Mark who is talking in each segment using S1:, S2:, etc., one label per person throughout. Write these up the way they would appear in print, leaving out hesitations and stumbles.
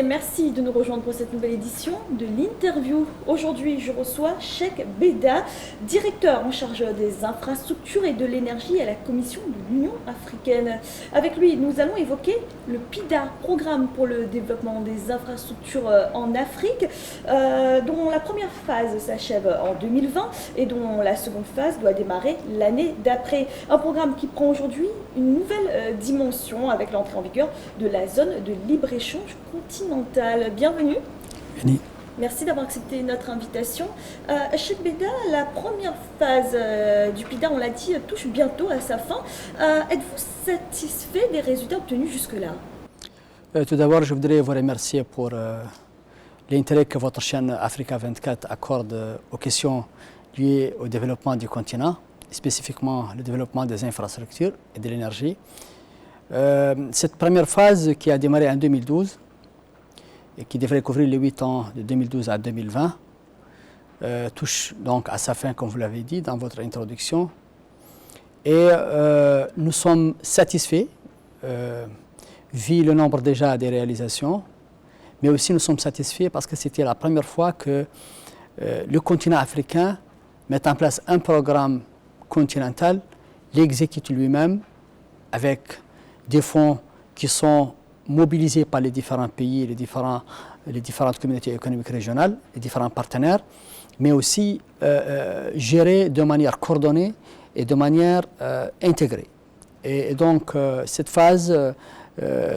S1: Merci de nous rejoindre pour cette nouvelle édition de l'interview. Aujourd'hui, je reçois Cheikh Beda, directeur en charge des infrastructures et de l'énergie à la Commission de l'Union africaine. Avec lui, nous allons évoquer le PIDA, Programme pour le développement des infrastructures en Afrique, dont la première phase s'achève en 2020 et dont la seconde phase doit démarrer l'année d'après. Un programme qui prend aujourd'hui une nouvelle dimension avec l'entrée en vigueur de la zone de libre-échange continentale. Bienvenue.
S2: Bienvenue.
S1: Merci d'avoir accepté notre invitation. Cheikh Beda, la première phase du PIDA, on l'a dit, touche bientôt à sa fin. Êtes-vous satisfait des résultats obtenus jusque-là?
S2: Tout d'abord, je voudrais vous remercier pour l'intérêt que votre chaîne Africa 24 accorde aux questions liées au développement du continent, spécifiquement le développement des infrastructures et de l'énergie. Cette première phase qui a démarré en 2012 et qui devrait couvrir les 8 ans de 2012 à 2020, touche donc à sa fin, comme vous l'avez dit dans votre introduction. Et nous sommes satisfaits, vu le nombre déjà des réalisations, mais aussi nous sommes satisfaits parce que c'était la première fois que le continent africain met en place un programme continental, l'exécute lui-même, avec des fonds qui sont mobilisés par les différents pays, les différentes communautés économiques régionales, les différents partenaires, mais aussi gérés de manière coordonnée et de manière intégrée. Et donc cette phase,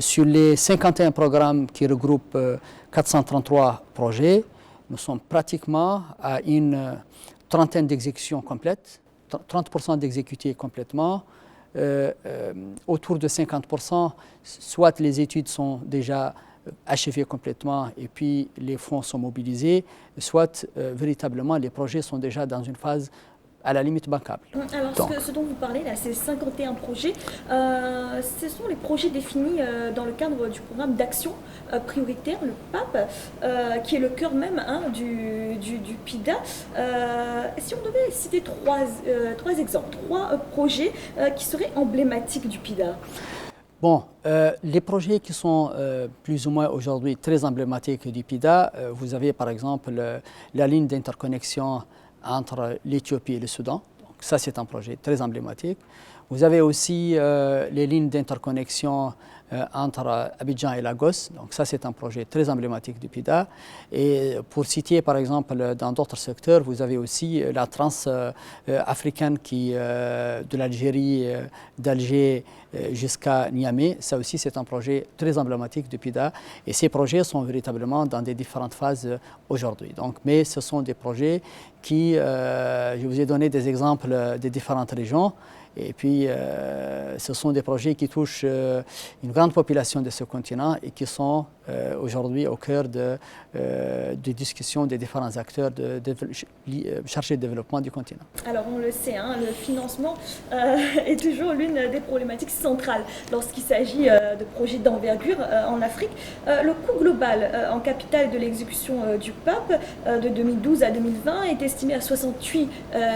S2: sur les 51 programmes qui regroupent 433 projets, nous sommes pratiquement à une trentaine d'exécutions complètes, 30% d'exécutés complètement, autour de 50%, soit les études sont déjà achevées complètement et puis les fonds sont mobilisés, soit véritablement les projets sont déjà dans une phase à la limite bancable.
S1: Alors ce dont vous parlez là, ces 51 projets, ce sont les projets définis dans le cadre du programme d'action prioritaire, le PAP, qui est le cœur même du PIDA. Si on devait citer trois exemples, trois projets qui seraient emblématiques du PIDA.
S2: Bon, les projets qui sont plus ou moins aujourd'hui très emblématiques du PIDA, vous avez par exemple la ligne d'interconnexion entre l'Éthiopie et le Soudan. Donc ça, c'est un projet très emblématique. Vous avez aussi les lignes d'interconnexion entre Abidjan et Lagos. Donc ça, c'est un projet très emblématique du PIDA. Et pour citer, par exemple, dans d'autres secteurs, vous avez aussi la trans africaine de l'Algérie, d'Alger jusqu'à Niamey. Ça aussi, c'est un projet très emblématique du PIDA. Et ces projets sont véritablement dans des différentes phases aujourd'hui. Mais ce sont des projets qui, je vous ai donné des exemples des différentes régions. Et puis, ce sont des projets qui touchent une grande population de ce continent et qui sont aujourd'hui au cœur de discussions des différents acteurs chargés de développement du continent.
S1: Alors, on le sait, le financement est toujours l'une des problématiques centrales lorsqu'il s'agit de projets d'envergure en Afrique. Le coût global en capital de l'exécution du PAP de 2012 à 2020 est estimé à 68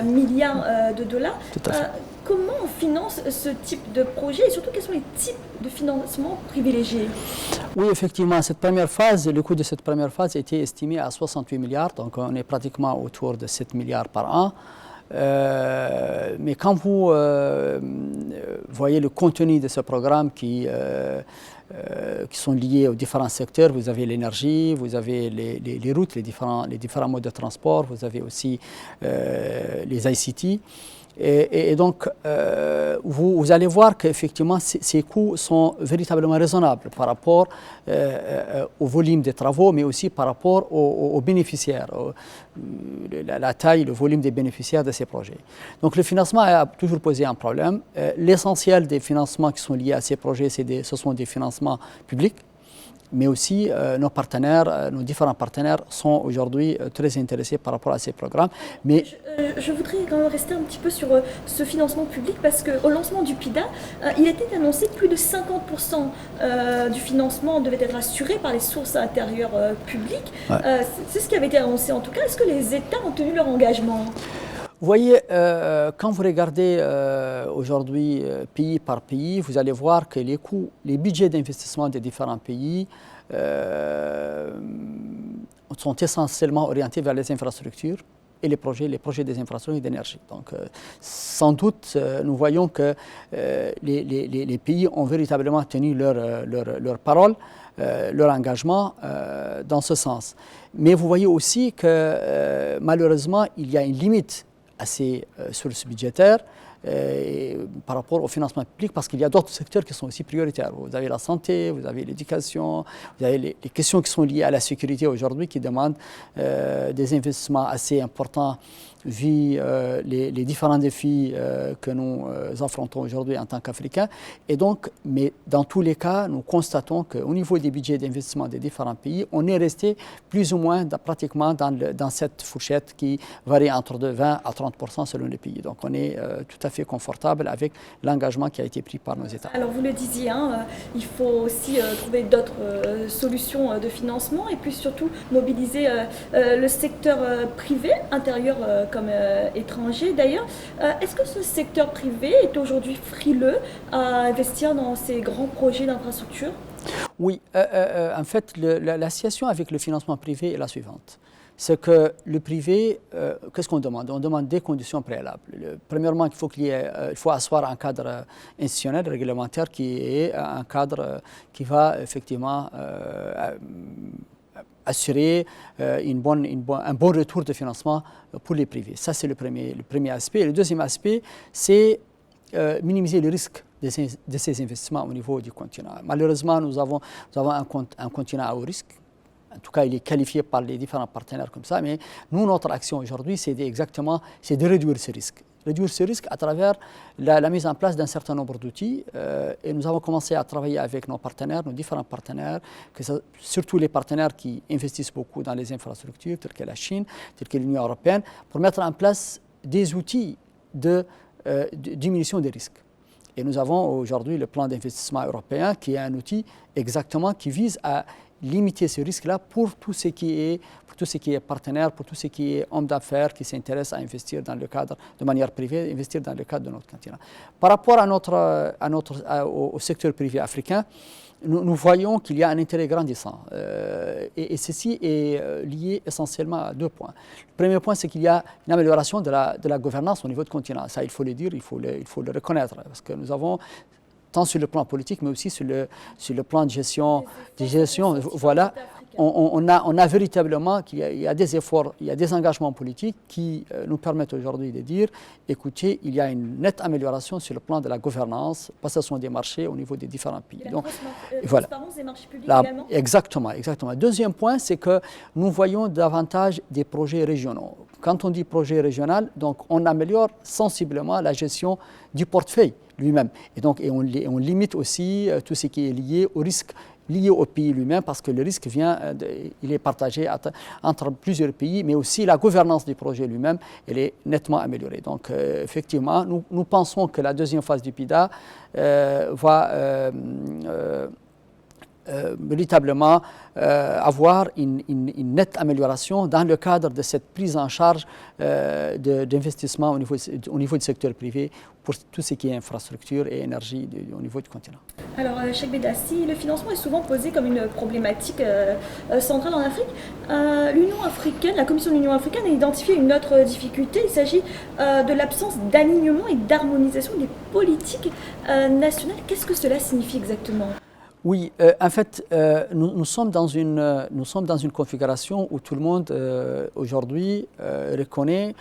S1: milliards de dollars.
S2: Tout à fait.
S1: Comment on finance ce type de projet et surtout quels sont les types de financement privilégiés?
S2: Oui, effectivement, le coût de cette première phase était estimé à 68 milliards, donc on est pratiquement autour de 7 milliards par an. Mais quand vous voyez le contenu de ce programme qui sont liés aux différents secteurs, vous avez l'énergie, vous avez les routes, les différents modes de transport, vous avez aussi les ICT. Et donc, vous allez voir qu'effectivement, ces coûts sont véritablement raisonnables par rapport au volume des travaux, mais aussi par rapport aux bénéficiaires, la taille, le volume des bénéficiaires de ces projets. Donc, le financement a toujours posé un problème. L'essentiel des financements qui sont liés à ces projets, ce sont des financements publics. Mais aussi nos différents partenaires sont aujourd'hui très intéressés par rapport à ces programmes. Mais
S1: je voudrais quand même rester un petit peu sur ce financement public parce qu'au lancement du PIDA, il était annoncé que plus de 50% du financement devait être assuré par les sources intérieures publiques. Ouais. C'est ce qui avait été annoncé en tout cas. Est-ce que les États ont tenu leur engagement ?
S2: Vous voyez, quand vous regardez aujourd'hui pays par pays, vous allez voir que les budgets d'investissement des différents pays sont essentiellement orientés vers les infrastructures et les projets des infrastructures d'énergie. Donc, sans doute, nous voyons que les pays ont véritablement tenu leur parole, leur engagement dans ce sens. Mais vous voyez aussi que malheureusement, il y a une limite à ces sources budgétaires par rapport au financement public, parce qu'il y a d'autres secteurs qui sont aussi prioritaires. Vous avez la santé, vous avez l'éducation, vous avez les questions qui sont liées à la sécurité aujourd'hui qui demandent des investissements assez importants vu les différents défis que nous affrontons aujourd'hui en tant qu'Africains. Et donc, mais dans tous les cas, nous constatons qu'au niveau des budgets d'investissement des différents pays, on est resté plus ou moins pratiquement dans cette fourchette qui varie entre 20 à 30% selon les pays. Donc, on est tout à fait confortable avec l'engagement qui a été pris par nos États.
S1: Alors, vous le disiez, hein, il faut aussi trouver d'autres solutions de financement et puis surtout mobiliser le secteur privé, intérieur comme étranger d'ailleurs. Est-ce que ce secteur privé est aujourd'hui frileux à investir dans ces grands projets d'infrastructure?
S2: Oui, en fait, la situation avec le financement privé est la suivante. C'est que le privé, qu'est-ce qu'on demande? On demande des conditions préalables. Premièrement, il faut asseoir un cadre institutionnel, réglementaire, qui est un cadre qui va effectivement assurer un bon retour de financement pour les privés. Ça, c'est le premier aspect. Et le deuxième aspect, c'est minimiser le risque de ces investissements au niveau du continent. Malheureusement, nous avons un continent à haut risque. En tout cas, il est qualifié par les différents partenaires comme ça. Mais nous, notre action aujourd'hui, c'est de réduire ce risque. Réduire ce risque à travers la mise en place d'un certain nombre d'outils. Et nous avons commencé à travailler avec nos partenaires, nos différents partenaires, surtout les partenaires qui investissent beaucoup dans les infrastructures, tels que la Chine, tels que l'Union européenne, pour mettre en place des outils de diminution des risques. Et nous avons aujourd'hui le plan d'investissement européen, qui est un outil exactement qui vise à limiter ce risque-là pour tout ce qui est partenaire, pour tout ce qui est homme d'affaires qui s'intéresse à investir dans le cadre, de manière privée, investir dans le cadre de notre continent. Par rapport au secteur privé africain, nous voyons qu'il y a un intérêt grandissant. Et ceci est lié essentiellement à deux points. Le premier point, c'est qu'il y a une amélioration de la gouvernance au niveau du continent. Ça, il faut le dire, il faut le reconnaître, parce que nous avons, tant sur le plan politique, mais aussi sur le plan de gestion, voilà, on a véritablement qu'il y a des efforts, il y a des engagements politiques qui nous permettent aujourd'hui de dire, écoutez, il y a une nette amélioration sur le plan de la gouvernance, passation des marchés au niveau des différents pays.
S1: Donc, voilà. Transparence des marchés publics également.
S2: Exactement. Deuxième point, c'est que nous voyons davantage des projets régionaux. Quand on dit projet régional, donc on améliore sensiblement la gestion du portefeuille lui-même. Et donc on limite aussi tout ce qui est lié au risque lié au pays lui-même, parce que le risque il est partagé entre plusieurs pays, mais aussi la gouvernance du projet lui-même, elle est nettement améliorée. Donc effectivement, nous pensons que la deuxième phase du PIDA va véritablement avoir une nette amélioration dans le cadre de cette prise en charge d'investissement au niveau du secteur privé pour tout ce qui est infrastructure et énergie au niveau du continent.
S1: Alors, Cheikh Beda, si le financement est souvent posé comme une problématique centrale en Afrique, l'Union africaine, la Commission de l'Union africaine a identifié une autre difficulté. Il s'agit de l'absence d'alignement et d'harmonisation des politiques nationales. Qu'est-ce que cela signifie exactement ?
S2: Oui, en fait, nous sommes dans une configuration où tout le monde aujourd'hui reconnaît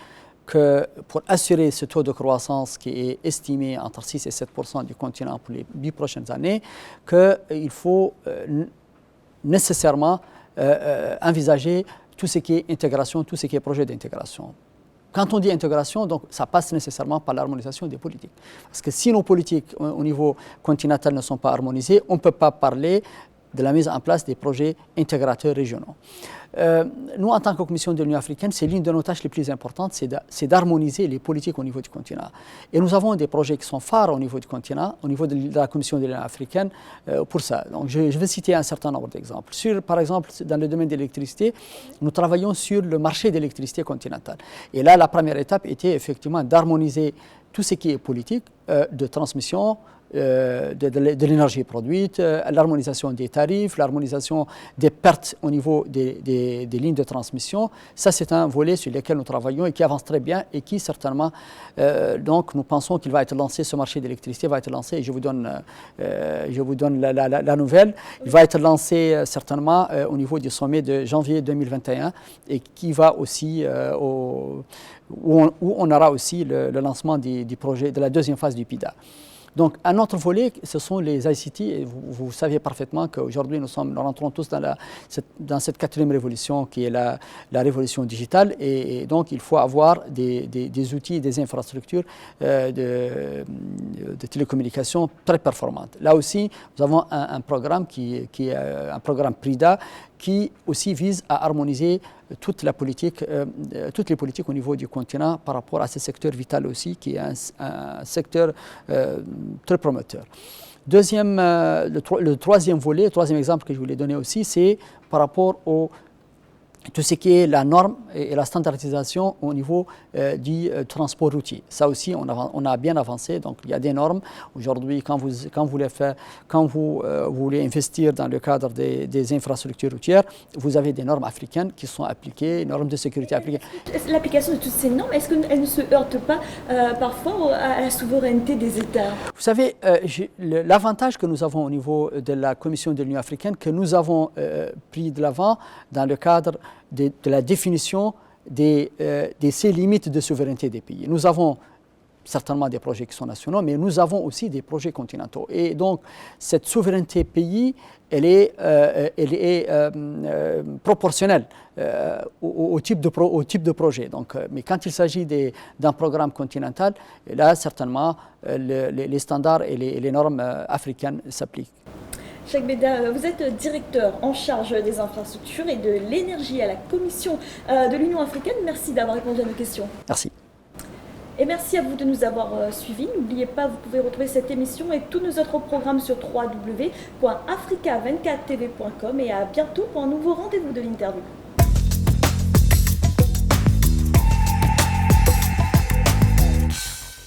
S2: que pour assurer ce taux de croissance qui est estimé entre 6 et 7% du continent pour les 10 prochaines années, qu'il faut nécessairement envisager tout ce qui est intégration, tout ce qui est projet d'intégration. Quand on dit intégration, donc, ça passe nécessairement par l'harmonisation des politiques. Parce que si nos politiques au niveau continental ne sont pas harmonisées, on ne peut pas parler de la mise en place des projets intégrateurs régionaux. Nous, en tant que Commission de l'Union africaine, c'est l'une de nos tâches les plus importantes, c'est d'harmoniser les politiques au niveau du continent. Et nous avons des projets qui sont phares au niveau du continent, au niveau de la Commission de l'Union africaine, pour ça. Donc, je vais citer un certain nombre d'exemples. Par exemple, dans le domaine de l'électricité, nous travaillons sur le marché d'électricité continental. Et là, la première étape était effectivement d'harmoniser tout ce qui est politique de transmission, de l'énergie produite, l'harmonisation des tarifs, l'harmonisation des pertes au niveau des lignes de transmission. Ça, c'est un volet sur lequel nous travaillons et qui avance très bien et qui certainement, donc nous pensons qu'il va être lancé, ce marché d'électricité va être lancé et je vous donne la nouvelle. Il va être lancé certainement au niveau du sommet de janvier 2021 et qui va aussi où on aura aussi le lancement du projet de la deuxième phase du PIDA. Donc, un autre volet, ce sont les ICT. Et vous savez parfaitement qu'aujourd'hui, nous rentrons tous dans cette quatrième révolution qui est la révolution digitale. Et donc, il faut avoir des outils, des infrastructures de télécommunications très performantes. Là aussi, nous avons un programme qui est un programme PRIDA qui aussi vise à harmoniser toutes les politiques au niveau du continent par rapport à ce secteur vital aussi, qui est un secteur très prometteur. Le troisième volet, le troisième exemple que je voulais donner aussi, c'est par rapport tout ce qui est la norme et la standardisation au niveau du transport routier. Ça aussi, on a bien avancé. Donc, il y a des normes. Aujourd'hui, quand vous voulez investir dans le cadre des infrastructures routières, vous avez des normes africaines qui sont appliquées, normes de sécurité appliquées.
S1: L'application de toutes ces normes, est-ce qu'elles ne se heurtent pas parfois à la souveraineté des États?
S2: Vous savez, l'avantage que nous avons au niveau de la Commission de l'Union africaine, que nous avons pris de l'avant dans le cadre de la définition de ces limites de souveraineté des pays. Nous avons certainement des projets qui sont nationaux, mais nous avons aussi des projets continentaux. Et donc, cette souveraineté pays, elle est proportionnelle au type de projet. Donc, mais quand il s'agit d'un programme continental, là, certainement, les standards et les normes africaines s'appliquent.
S1: Cheikh Beda, vous êtes directeur en charge des infrastructures et de l'énergie à la Commission de l'Union africaine. Merci d'avoir répondu à nos questions.
S2: Merci.
S1: Et merci à vous de nous avoir suivis. N'oubliez pas, vous pouvez retrouver cette émission et tous nos autres programmes sur www.africa24tv.com et à bientôt pour un nouveau rendez-vous de l'interview.